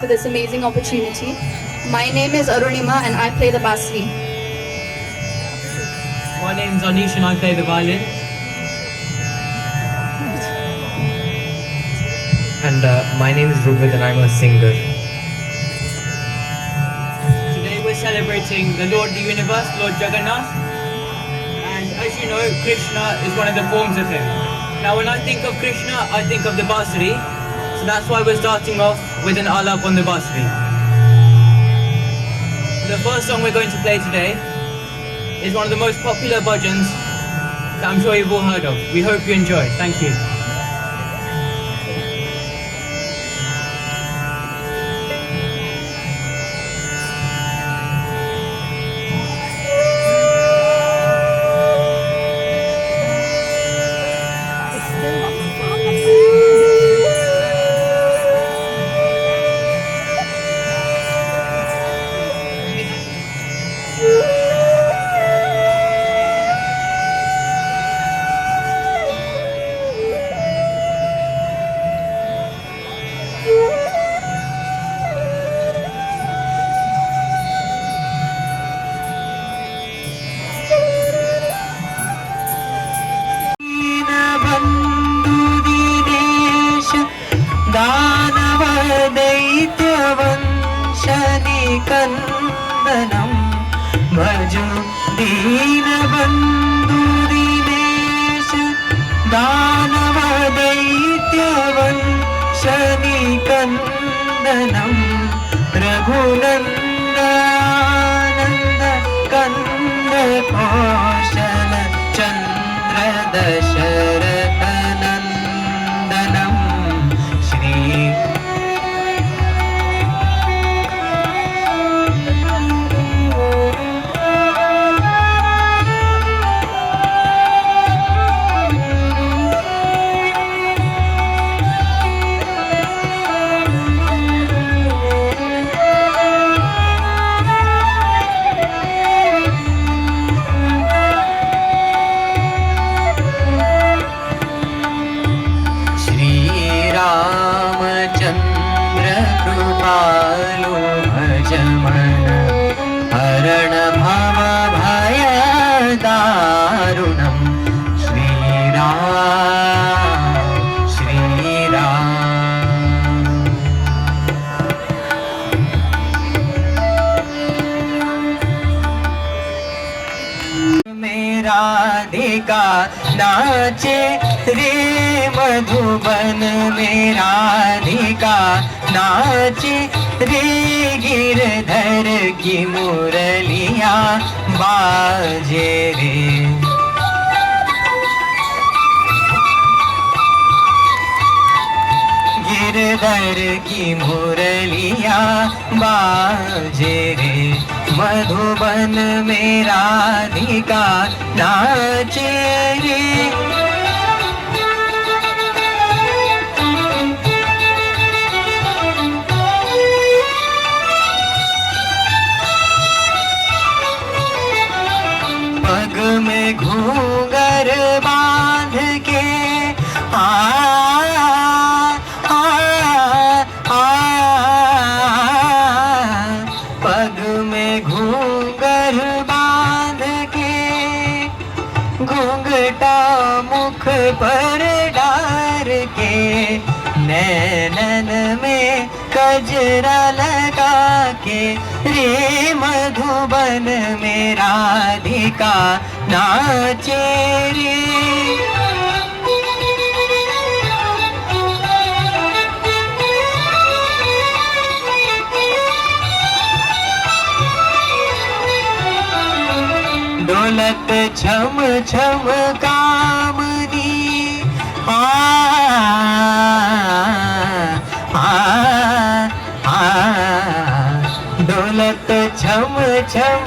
for this amazing opportunity. My name is Arunima and I play the basri. My name's Anish and I play the violin. And my name is Rubid and I'm a singer. Today we're celebrating the Lord of the Universe, Lord Jagannath. And as you know, Krishna is one of the forms of him. Now when I think of Krishna, I think of the Basri. So that's why we're starting off with an alap on the Basri. The first song we're going to play today is one of the most popular bhajans that I'm sure you've all heard of. We hope you enjoy. Thank you. कंदनम भजो दीनबंधु दीनेश दानव दैत्यवंशनि कंदनम रघुनंदनंद कंद कौशल चंद्र दशरथ नंदनम श्री रामचंद्र कृपालु भजमन हरण भव भय दारुणम श्रीराम श्रीराम मेरा राधिका नाचे रे मधुबन में राधिका नाचे रे गिरधर की मुरलिया बाजे रे गिरधर की मुरलिया बाजे रे मधुबन में राधिका नाचे रे पग में घूंघर बांध के पग में घूंघर बांध के घूंघटा मुख पर डार के नैनन में कजरा लगा के रे मधुबन में राधिका नाचे रे डोलत छम छम कामनी डोलत छम छम